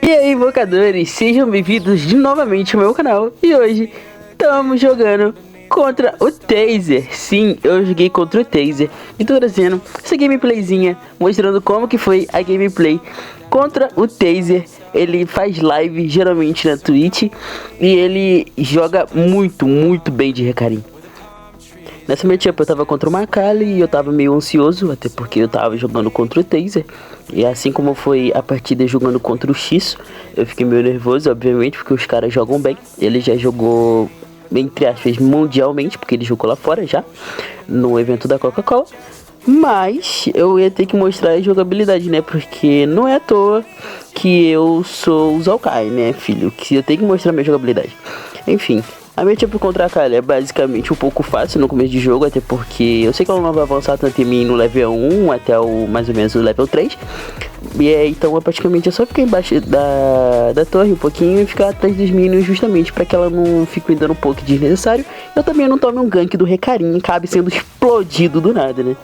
E aí, invocadores, sejam bem-vindos novamente ao meu canal. E hoje estamos jogando contra o Taser. Sim, eu joguei contra o Taser e tô trazendo essa gameplayzinha, mostrando como que foi a gameplay contra o Taser. Ele faz live geralmente na Twitch e ele joga muito bem de Recarim. Nessa matchup eu tava contra o Macali e eu tava meio ansioso, até porque eu tava jogando contra o Taser. E assim como foi a partida jogando contra o X, eu fiquei meio nervoso, obviamente, porque os caras jogam bem. Ele já jogou, entre aspas, mundialmente, porque ele jogou lá fora já, no evento da Coca-Cola. Mas eu ia ter que mostrar a jogabilidade, né? Porque não é à toa que eu sou o Zalkai, né, filho? Que eu tenho que mostrar minha jogabilidade. Enfim, a matchup contra a Kali é basicamente um pouco fácil no começo de jogo, até porque eu sei que ela não vai avançar tanto em mim no level 1 até o mais ou menos o level 3. E então praticamente é só ficar embaixo da torre um pouquinho e ficar atrás dos minions, justamente para que ela não fique me dando um pouco desnecessário. Eu também não tome um gank do Recarim e acabe sendo explodido do nada, né?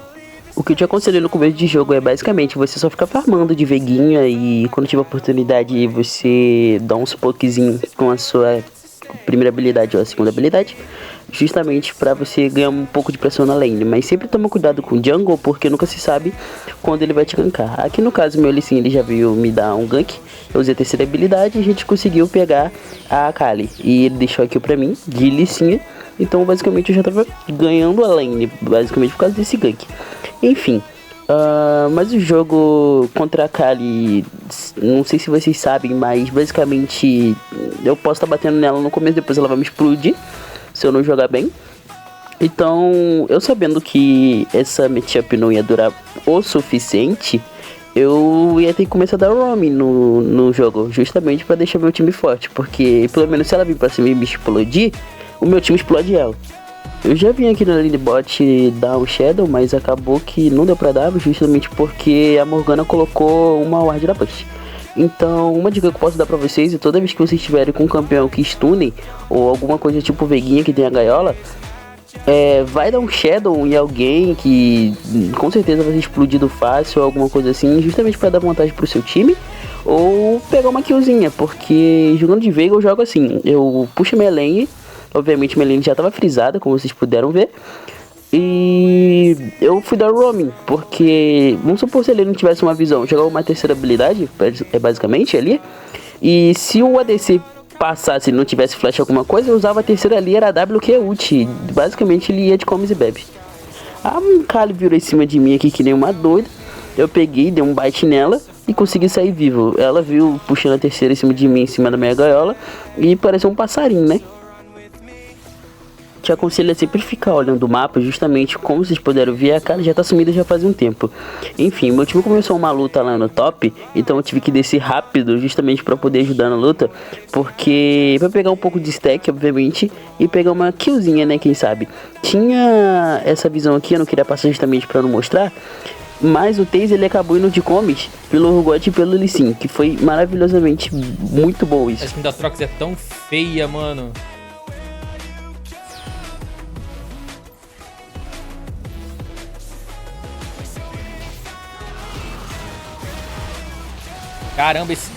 O que eu te aconselho no começo de jogo é basicamente você só ficar farmando de veguinha e quando tiver oportunidade você dá uns pokezinhos com a sua primeira habilidade ou a segunda habilidade, justamente para você ganhar um pouco de pressão na lane. Mas sempre toma cuidado com o jungle, porque nunca se sabe quando ele vai te gankar. Aqui no caso meu Lee ele já veio me dar um gank, eu usei a terceira habilidade e a gente conseguiu pegar a Kali. E ele deixou aqui pra mim, de licinha. Então basicamente eu já tava ganhando a lane, basicamente por causa desse gank. Enfim, mas o jogo contra a Kali, não sei se vocês sabem, mas basicamente eu posso estar batendo nela no começo, depois ela vai me explodir se eu não jogar bem. Então, eu sabendo que essa matchup não ia durar o suficiente, eu ia ter que começar a dar roaming no jogo, justamente para deixar meu time forte, porque pelo menos se ela vir pra cima e me explodir, o meu time explode ela. Eu já vim aqui na lane bot dar um Shadow, mas acabou que não deu pra dar, justamente porque a Morgana colocou uma ward da push. Então, uma dica que eu posso dar pra vocês é toda vez que vocês estiverem com um campeão que stunem, ou alguma coisa tipo Veguinha que tem a gaiola, vai dar um Shadow em alguém que com certeza vai ser explodido fácil ou alguma coisa assim, justamente pra dar vantagem pro seu time. Ou pegar uma killzinha, porque jogando de Veiga eu jogo assim, eu puxo minha lane. Obviamente minha lane já estava frisada, como vocês puderam ver. E eu fui dar roaming, porque vamos supor se ele não tivesse uma visão, jogar uma terceira habilidade, é basicamente ali. E se o ADC passasse e não tivesse flash alguma coisa, eu usava a terceira ali, era a W que é ult. Basicamente ele ia de comes e bebe. A Kali virou em cima de mim aqui que nem uma doida. Eu peguei, dei um bite nela e consegui sair vivo. Ela viu puxando a terceira em cima de mim, em cima da minha gaiola, e pareceu um passarinho, né? Te aconselho a sempre ficar olhando o mapa, justamente como vocês puderam ver, a cara já tá sumida já faz um tempo. Enfim, meu time começou uma luta lá no top, então eu tive que descer rápido justamente para poder ajudar na luta, porque para pegar um pouco de stack, obviamente, e pegar uma killzinha, né, quem sabe. Tinha essa visão aqui, eu não queria passar justamente para não mostrar, mas o Taser ele acabou indo de comes pelo Urgot e pelo Lee Sin, que foi maravilhosamente muito bom isso. A skin da Trox é tão feia, mano. Caramba, esse...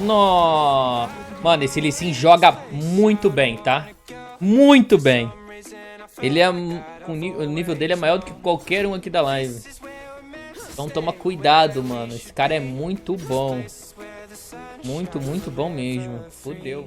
Nó... Mano, esse Lee Sin joga muito bem, tá? Muito bem. Ele é... O nível dele é maior do que qualquer um aqui da live. Então toma cuidado, mano. Esse cara é muito bom. Muito bom mesmo. Fudeu.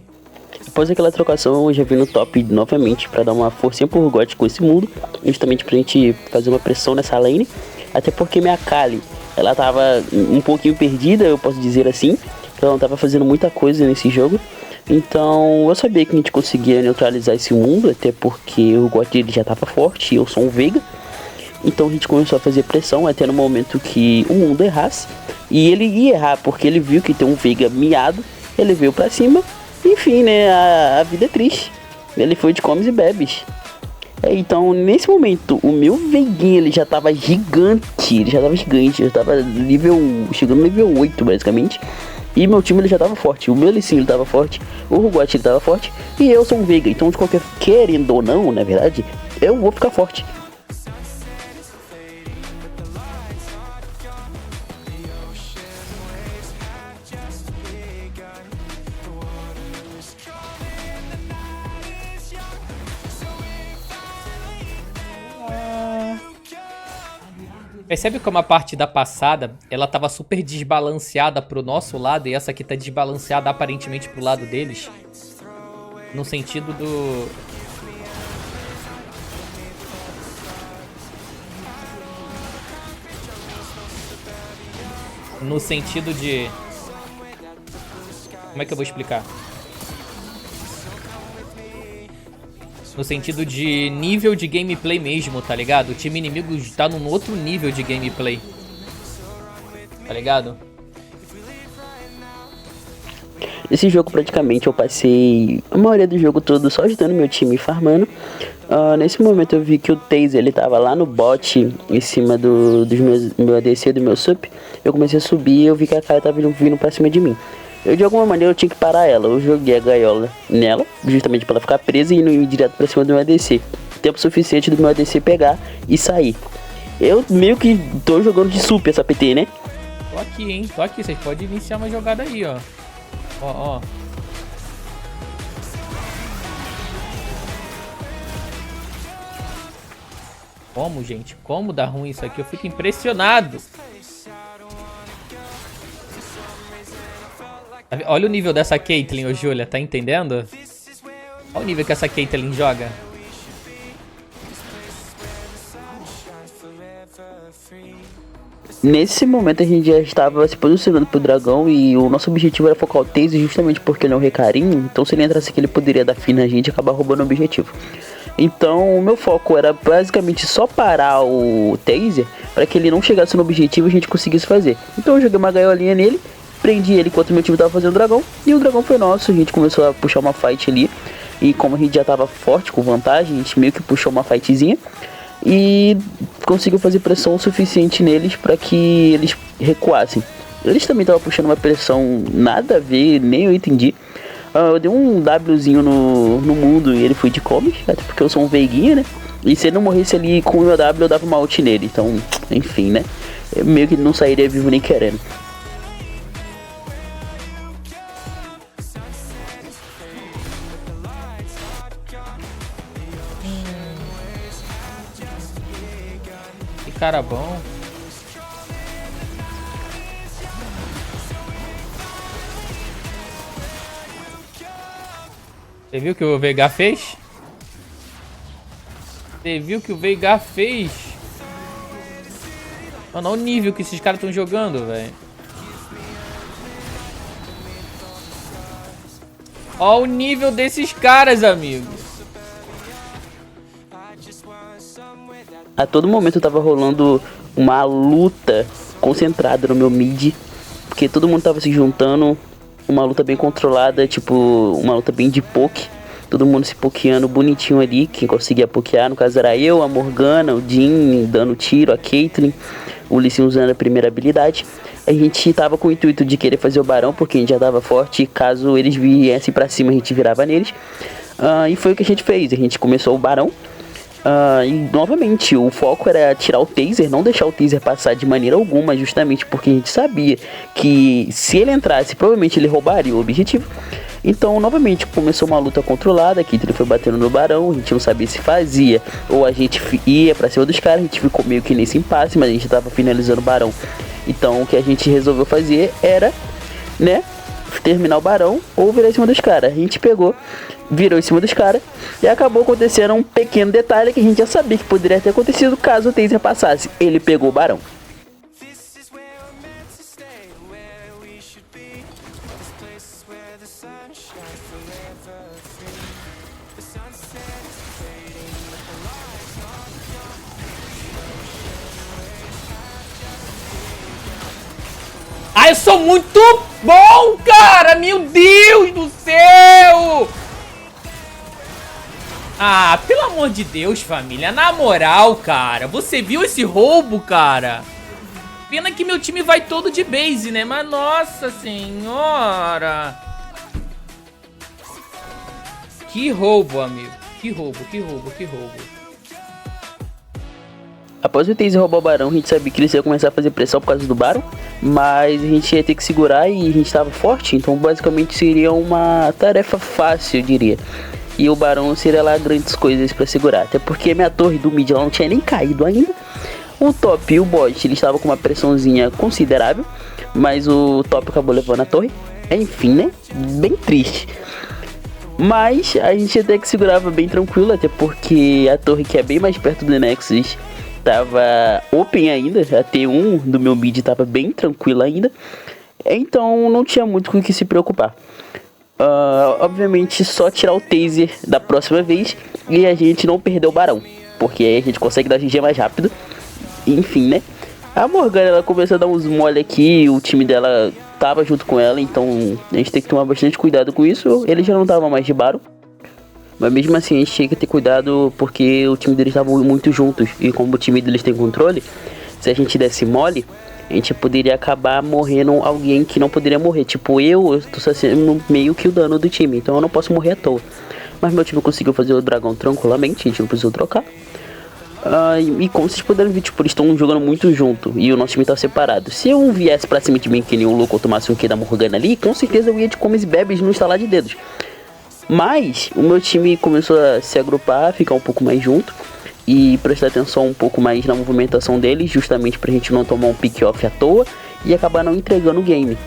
Após aquela trocação, eu já vim no top novamente pra dar uma forcinha pro Urgot com esse mundo, justamente pra gente fazer uma pressão nessa lane. Até porque minha Kali, ela tava um pouquinho perdida, eu posso dizer assim. Ela não tava fazendo muita coisa nesse jogo. Então eu sabia que a gente conseguia neutralizar esse mundo, até porque o Urgot dele já tava forte e eu sou um Veiga. Então a gente começou a fazer pressão até no momento que o mundo errasse. E ele ia errar porque ele viu que tem um Veiga miado, ele veio pra cima. Enfim, né, a vida é triste. Ele foi de comes e bebes. Então, nesse momento, o meu Veiguinha, ele já tava gigante. Ele já tava chegando no nível 8, basicamente. E meu time, ele já tava forte. O meu Lee Sin, ele tava forte. O Urgot, ele tava forte. E eu sou um Veiga. Então, de qualquer, querendo ou não, na verdade, eu vou ficar forte. Percebe como a partida passada, ela tava super desbalanceada pro nosso lado e essa aqui tá desbalanceada aparentemente pro lado deles? No sentido do... No sentido de... Como é que eu vou explicar? No sentido de nível de gameplay mesmo, tá ligado? O time inimigo tá num outro nível de gameplay. Tá ligado? Esse jogo praticamente eu passei a maioria do jogo todo só ajudando meu time e farmando. Nesse momento eu vi que o Taser ele tava lá no bot em cima meu ADC do meu sup. Eu comecei a subir e eu vi que a cara tava vindo pra cima de mim. Eu de alguma maneira eu tinha que parar ela. Eu joguei a gaiola nela, justamente pra ela ficar presa e não ir direto pra cima do meu ADC. Tempo suficiente do meu ADC pegar e sair. Eu meio que tô jogando de sup essa PT, né? Tô aqui, hein? Tô aqui. Vocês podem iniciar uma jogada aí, ó. Ó, ó. Como, gente? Como dá ruim isso aqui? Eu fico impressionado. Olha o nível dessa Caitlyn, ô Júlia. Tá entendendo? Olha o nível que essa Caitlyn joga. Nesse momento a gente já estava se posicionando pro dragão e o nosso objetivo era focar o Taser justamente porque ele é um recarinho. Então se ele entrasse aqui ele poderia dar fim na gente e acabar roubando o objetivo. Então o meu foco era basicamente só parar o Taser para que ele não chegasse no objetivo e a gente conseguisse fazer. Então eu joguei uma gaiolinha nele, prendi ele enquanto meu time tava fazendo o dragão e o dragão foi nosso. A gente começou a puxar uma fight ali e como a gente já tava forte com vantagem, a gente meio que puxou uma fightzinha e conseguiu fazer pressão suficiente neles para que eles recuassem. Eles também estavam puxando uma pressão nada a ver, nem eu entendi. Eu dei um Wzinho no mundo e ele foi de comes, até porque eu sou um veiguinha, né? E se ele não morresse ali com o meu W, eu dava uma ult nele. Então, enfim, né? Eu meio que não sairia vivo nem querendo. Que cara bom. Você viu o que o Veigar fez? Você viu o que o Veigar fez? Mano, olha o nível que esses caras estão jogando, velho. Olha o nível desses caras, amigo. A todo momento tava rolando uma luta concentrada no meu mid, porque todo mundo tava se juntando, uma luta bem controlada, tipo, uma luta bem de poke, todo mundo se pokeando bonitinho ali, quem conseguia pokear, no caso era eu, a Morgana, o Jhin dando tiro, a Caitlyn, o Lee Sin usando a primeira habilidade. A gente tava com o intuito de querer fazer o barão, porque a gente já tava forte, e caso eles viessem pra cima a gente virava neles. E foi o que a gente fez, a gente começou o barão. E novamente, o foco era tirar o Taser, não deixar o Taser passar de maneira alguma, justamente porque a gente sabia que se ele entrasse, provavelmente ele roubaria o objetivo. Então, novamente, começou uma luta controlada, que ele foi batendo no barão, a gente não sabia se fazia, ou a gente ia pra cima dos caras, a gente ficou meio que nesse impasse, mas a gente tava finalizando o barão. Então, o que a gente resolveu fazer era, né, terminar o barão ou virar em cima dos caras. A gente pegou, virou em cima dos caras e acabou acontecendo um pequeno detalhe que a gente já sabia que poderia ter acontecido caso o Taser passasse. Ele pegou o barão. Ah, eu sou muito bom, cara! Meu Deus do céu! Ah, pelo amor de Deus, família. Na moral, cara. Você viu esse roubo, cara? Pena que meu time vai todo de base, né? Mas, nossa senhora. Que roubo, amigo. Que roubo, que roubo, que roubo. Após o Taser roubar o barão, a gente sabia que eles iam começar a fazer pressão por causa do barão, mas a gente ia ter que segurar e a gente estava forte, então basicamente seria uma tarefa fácil, eu diria. E o barão seria lá grandes coisas para segurar, até porque minha torre do mid não tinha nem caído ainda. O top e o bot, ele estava com uma pressãozinha considerável, mas o top acabou levando a torre. Enfim, né? Bem triste. Mas a gente até que segurava bem tranquilo, até porque a torre, que é bem mais perto do Nexus, tava open ainda. A T1 do meu mid tava bem tranquila ainda. Então não tinha muito com o que se preocupar. Obviamente só tirar o taser da próxima vez e a gente não perder o barão, porque aí a gente consegue dar GG mais rápido. Enfim, né? A Morgana, ela começou a dar uns mole aqui, o time dela tava junto com ela, então a gente tem que tomar bastante cuidado com isso. Ele já não tava mais de barão, mas mesmo assim a gente tinha que ter cuidado, porque o time deles tava muito juntos, e como o time deles tem controle, se a gente desse mole, a gente poderia acabar morrendo alguém que não poderia morrer. Tipo, eu tô sendo meio que o dano do time, então eu não posso morrer à toa. Mas meu time conseguiu fazer o dragão tranquilamente, a gente não precisou trocar. E como vocês puderam ver, tipo, eles estão jogando muito junto e o nosso time tá separado. Se eu viesse pra cima de mim que nem um louco, ou tomasse um Q da Morgana ali, com certeza eu ia de comes e bebes no estalar de dedos. Mas o meu time começou a se agrupar, ficar um pouco mais junto e prestar atenção um pouco mais na movimentação deles, justamente pra gente não tomar um pick-off à toa e acabar não entregando o game.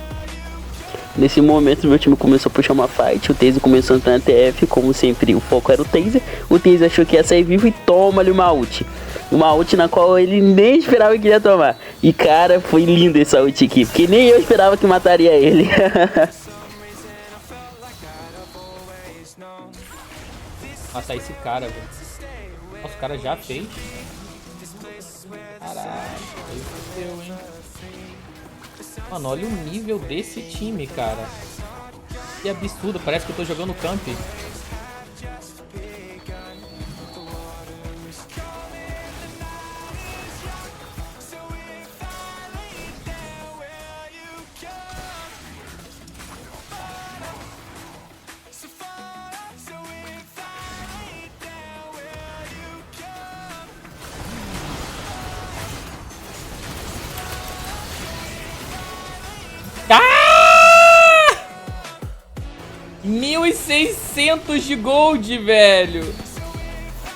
Nesse momento meu time começou a puxar uma fight, o Taser começou a entrar na TF, como sempre o foco era o Taser achou que ia sair vivo e toma-lhe uma ult. Uma ult na qual ele nem esperava que ia tomar. E cara, foi lindo essa ult aqui, porque nem eu esperava que mataria ele. Matar esse cara, velho. Nossa, o cara já fez. Caralho, aí fudeu, hein? Mano, olha o nível desse time, cara. Que absurdo, parece que eu tô jogando camp. Ah! 1.600 de gold, velho.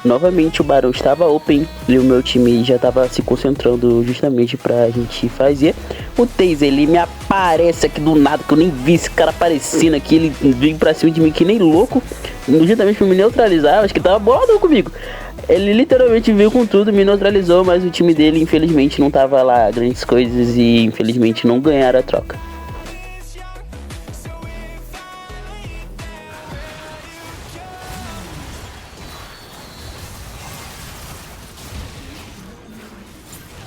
Novamente o barão estava open e o meu time já estava se concentrando justamente pra gente fazer. O Taser, ele me aparece aqui do nada, que eu nem vi esse cara aparecendo aqui. Ele veio pra cima de mim que nem louco, justamente pra me neutralizar. Acho que tava boladão comigo. Ele literalmente veio com tudo, me neutralizou, mas o time dele infelizmente não tava lá grandes coisas e infelizmente não ganharam a troca.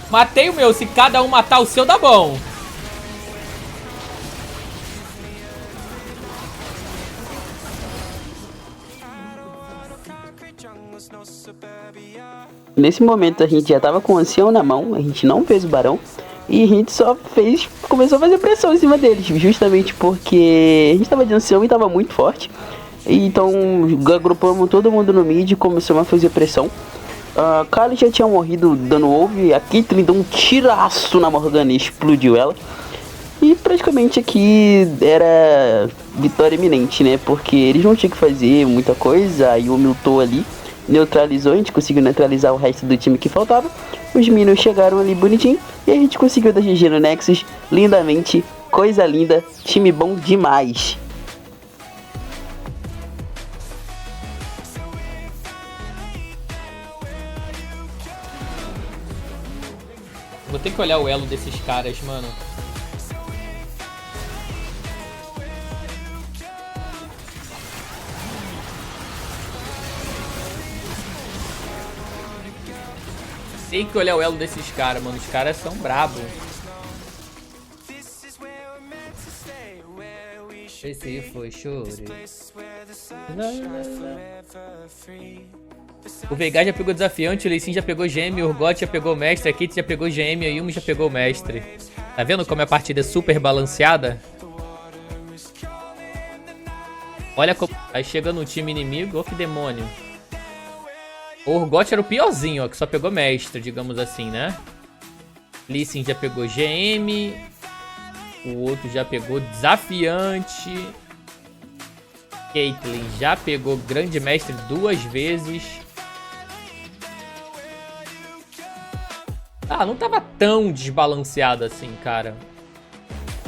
Matei o meu, se cada um matar o seu, dá bom. Nesse momento a gente já tava com o ancião na mão, a gente não fez o barão. E a gente começou a fazer pressão em cima deles, justamente porque a gente tava de ancião e tava muito forte. Então agrupamos todo mundo no mid e começamos a fazer pressão. Kali já tinha morrido dando wolf, a Caitlyn deu um tiraço na Morgana e explodiu ela. E praticamente aqui era vitória iminente, né? Porque eles não tinham que fazer muita coisa, aí o Milton ali neutralizou, a gente conseguiu neutralizar o resto do time que faltava. Os minions chegaram ali bonitinho e a gente conseguiu dar GG no Nexus lindamente, coisa linda, time bom demais. Vou ter que olhar o elo desses caras, mano. Tem que olhar o elo desses caras, mano. Os caras são brabos. Esse foi choro. O Veigar já pegou desafiante, o Lee Sin já pegou gêmeo, o Urgot já pegou mestre, a Kit já pegou gêmeo, a Yumi já pegou mestre. Tá vendo como a partida é super balanceada? Olha como... Aí chega no time inimigo, ó que demônio. O Urgot era o piorzinho, ó, que só pegou mestre, digamos assim, né? Lee Sin já pegou GM. O outro já pegou desafiante. Caitlyn já pegou grande mestre 2 vezes. Ah, não tava tão desbalanceado assim, cara.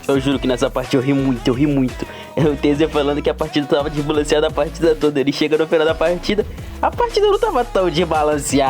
Eu juro que nessa parte eu ri muito, eu ri muito. É o Taser falando que a partida tava desbalanceada a partida toda. Ele chega no final da partida, a partida não tava tão desbalanceada.